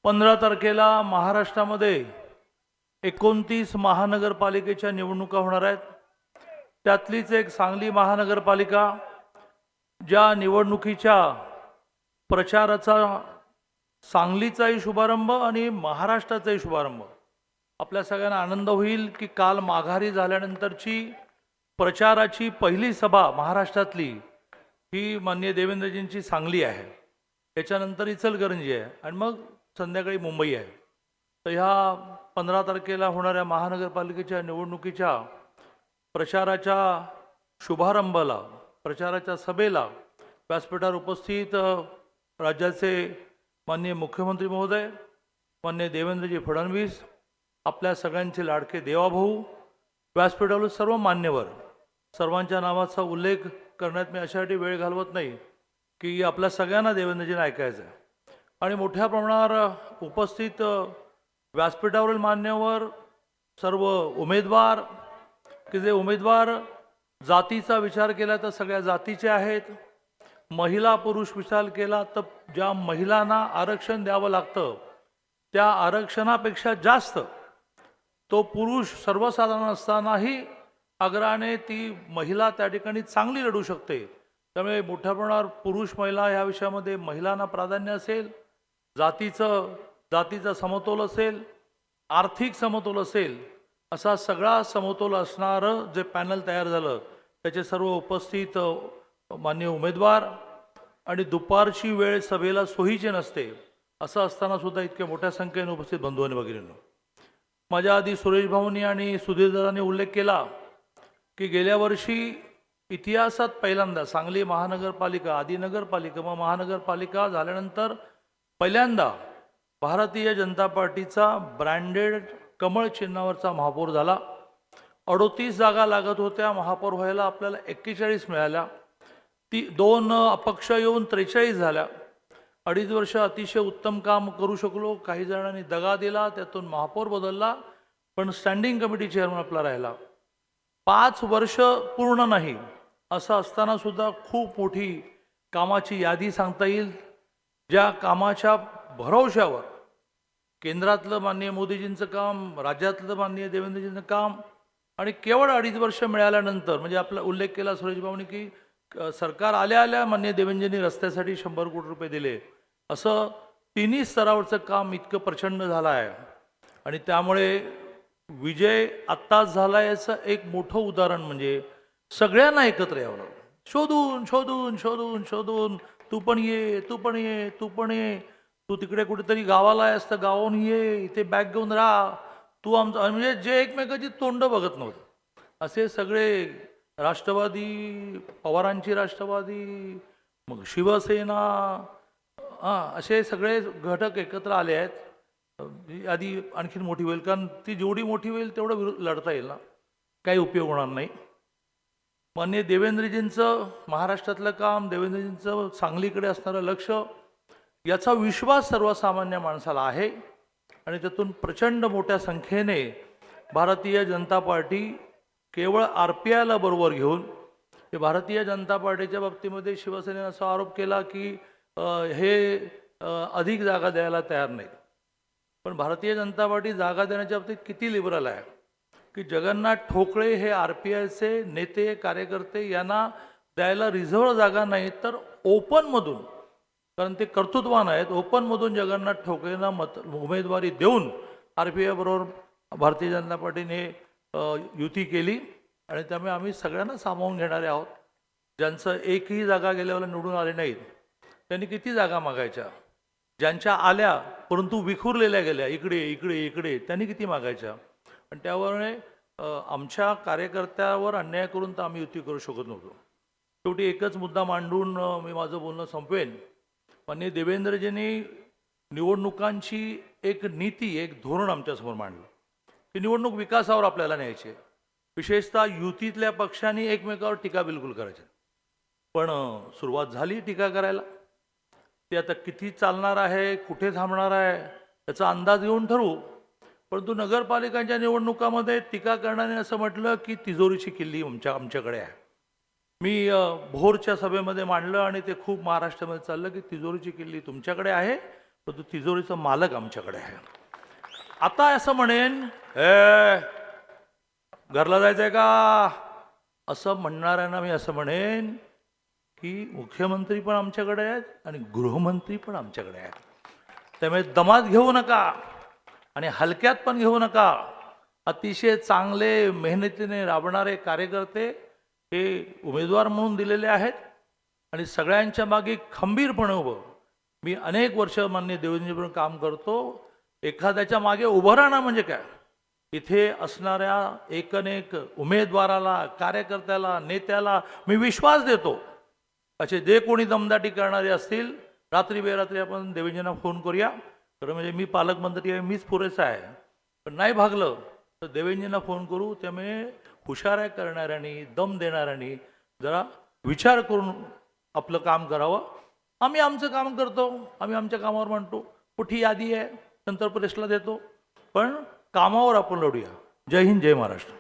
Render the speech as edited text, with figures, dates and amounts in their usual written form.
15 तारखेला महाराष्ट्रामध्ये 29 महानगरपालिकेच्या निवडणुका होणार आहेत। त्यातलीच एक सांगली महानगरपालिका ज्या निवडणुकीच्या प्रचाराचा सांगलीचाही शुभारंभ आणि महाराष्ट्राचाही शुभारंभ आपल्या सगळ्यांना आनंद होईल की काल माघारी झाल्यानंतरची प्रचाराची पहिली सभा महाराष्ट्रातली ही माननीय देवेंद्रजींची सांगली आहे। त्याच्यानंतर इचलकरंजी आहे आणि मग संध्याकाळी मुंबई आहे। तर ह्या 15 तारखेला होणाऱ्या महानगरपालिकेच्या निवडणुकीच्या प्रचाराच्या शुभारंभाला प्रचाराच्या सभेला व्यासपीठावर उपस्थित राज्याचे माननीय मुख्यमंत्री महोदय माननीय देवेंद्रजी फडणवीस, आपल्या सगळ्यांचे लाडके देवाभाऊ, व्यासपीठावर सर्व मान्यवर, सर्वांच्या नावाचा उल्लेख करण्यात मी अशासाठी वेळ घालवत नाही की आपल्या सगळ्यांना देवेंद्रजींना ऐकायचं आहे। आणि मोठ्या प्रमाणावर उपस्थित व्यासपीठावरील मान्यवर, सर्व उमेदवार की जे उमेदवार जातीचा विचार केला तर सगळ्या जातीचे आहेत, महिला पुरुष विचार केला तर ज्या महिलांना आरक्षण द्यावं लागतं त्या आरक्षणापेक्षा जास्त तो पुरुष सर्वसाधारण असतानाही आग्रहाने ती महिला त्या ठिकाणी चांगली लढू शकते। त्यामुळे मोठ्या प्रमाणावर पुरुष महिला ह्या विषयामध्ये महिलांना प्राधान्य असेल, जातीचा समतोल असेल, आर्थिक समतोल असेल, असा सगळा समतोल असणारं जे पॅनल तयार झालं त्याचे सर्व उपस्थित माननीय उमेदवार आणि दुपारची वेळ सभेला सोयीची नसते असं असताना सुद्धा इतक्या मोठ्या संख्येने उपस्थित बंधू आणि भगिनींनो, माझ्या आधी सुरेश भाऊंनी आणि सुधीरदादांनी उल्लेख केला की गेल्या वर्षी इतिहासात पहिल्यांदा सांगली महानगरपालिका, आधी नगरपालिका मग महानगरपालिका झाल्यानंतर पहिल्यांदा भारतीय जनता पार्टीचा ब्रँडेड कमळ चिन्हावरचा महापौर झाला। 38 जागा लागत होत्या महापौर व्हायला, आपल्याला 41 मिळाल्या। 2 अपक्ष येऊन 43 झाल्या। 2.5 वर्ष अतिशय उत्तम काम करू शकलो। काही जणांनी दगा दिला, त्यातून महापौर बदलला, पण स्टँडिंग कमिटी चेअरमन आपला राहिला। 5 वर्ष पूर्ण नाही असं असताना सुद्धा खूप मोठी कामाची यादी सांगता येईल, ज्या कामाच्या भरवशावर केंद्रातलं माननीय मोदीजींचं काम, राज्यातलं माननीय देवेंद्रजींचं काम आणि केवळ 2.5 वर्ष मिळाल्यानंतर, म्हणजे आपला उल्लेख केला सुरेश भाऊनी की सरकार आल्या माननीय देवेंद्रजींनी रस्त्यासाठी 100 कोटी रुपये दिले, असं तिन्ही स्तरावरचं काम इतकं प्रचंड झालं आहे। आणि त्यामुळे विजय आत्ताच झाला याचं एक मोठं उदाहरण म्हणजे सगळ्यांना एकत्र यावं लागलं, शोधून शोधून शोधून शोधून तू पण ये, तू पण ये, तू पण ये, तू तिकडे कुठेतरी गावाला आहेस तर गावाहून ये, इथे बॅग घेऊन राहा, तू आमचं, म्हणजे जे एकमेकाची तोंड बघत नव्हतं असे सगळे राष्ट्रवादी, पवारांची राष्ट्रवादी, मग शिवसेना, असे सगळे घटक एकत्र आले आहेत। आधी आणखीन मोठी होईल, कारण ती जेवढी मोठी होईल तेवढं लढता येईल ना, काही उपयोग होणार नाही। माननीय देवेंद्रजींचं महाराष्ट्रातलं काम, देवेंद्रजींचं सांगलीकडे असणारं लक्ष, याचा विश्वास सर्वसामान्य माणसाला आहे आणि त्यातून प्रचंड मोठ्या संख्येने भारतीय जनता पार्टी केवळ RPIला बरोबर घेऊन, भारतीय जनता पार्टीच्या बाबतीमध्ये शिवसेनेने असा आरोप केला की हे अधिक जागा द्यायला तयार नाहीत, पण भारतीय जनता पार्टी जागा देण्याच्या बाबतीत किती लिबरल आहे की जगन्नाथ ठोकळे हे RPIचे नेते कार्यकर्ते, यांना द्यायला रिझर्व्ह जागा नाही तर ओपनमधून, कारण ते कर्तृत्वान आहेत, ओपनमधून जगन्नाथ ठोकळेंना उमेदवारी देऊन RPI बरोबर भारतीय जनता पार्टीने युती केली। आणि त्यामुळे आम्ही सगळ्यांना सामावून घेणारे आहोत। ज्यांचं एकही जागा गेल्यावर निवडून आले नाहीत त्यांनी किती जागा मागायच्या, ज्यांच्या आल्या परंतु विखुरलेल्या गेल्या इकडे इकडे इकडे त्यांनी किती मागायच्या, आणि त्यामुळे आमच्या कार्यकर्त्यावर अन्याय करून तर आम्ही युती करू शकत नव्हतो। शेवटी एकच मुद्दा मांडून मी माझं बोलणं संपवेन। माननीय देवेंद्रजींनी निवडणुकांची एक नीती, एक धोरण आमच्यासमोर मांडलं की निवडणूक विकासावर आपल्याला न्यायची आहे, विशेषतः युतीतल्या पक्षांनी एकमेकावर टीका बिलकुल करायची, पण सुरुवात झाली टीका करायला। ते आता किती चालणार आहे, कुठे थांबणार आहे याचा अंदाज घेऊन ठरवू, परंतु नगरपालिकांच्या निवडणुकामध्ये टीका करणाऱ्याने असं म्हटलं की तिजोरीची किल्ली आमच्याकडे आहे। मी भोरच्या सभेमध्ये मांडलं आणि ते खूप महाराष्ट्रामध्ये चाललं की तिजोरीची किल्ली तुमच्याकडे आहे, परंतु तिजोरीचा मालक आमच्याकडे आहे. आता असं म्हणेन, ए घरला जायचंय का, असं म्हणणाऱ्यांना मी असं म्हणेन की मुख्यमंत्री पण आमच्याकडे आहेत आणि गृहमंत्री पण आमच्याकडे आहेत. त्यामुळे दमात घेऊ नका आणि हलक्यात पण घेऊ नका. अतिशय चांगले मेहनतीने राबणारे कार्यकर्ते हे उमेदवार म्हणून दिलेले आहेत आणि सगळ्यांच्या मागे खंबीरपणे उभं. मी अनेक वर्ष माननीय देवेंद्रजींबरोबर काम करतो. एखाद्याच्या मागे उभं राहणं म्हणजे काय, इथे असणाऱ्या एकनेक उमेदवाराला, कार्यकर्त्याला, नेत्याला मी विश्वास देतो. असे जे कोणी दमदाटी करणारे असतील, रात्री बेरात्री आपण देवेंद्रजींना फोन करूया. तर म्हणजे मी पालकमंत्री आहे, मीच पुरेसा आहे. पण नाही भागलं तर देवेंद्रजींना फोन करू. त्यामुळे हुशाऱ्या करणाऱ्यांनी, दम देणाऱ्यांनी जरा विचार करून आपलं काम करावं. आम्ही आमचं काम करतो, आम्ही आमच्या कामावर म्हणतो. मोठी यादी आहे, नंतर प्रेसला देतो, पण कामावर आपण लढूया. जय हिंद, जय महाराष्ट्र.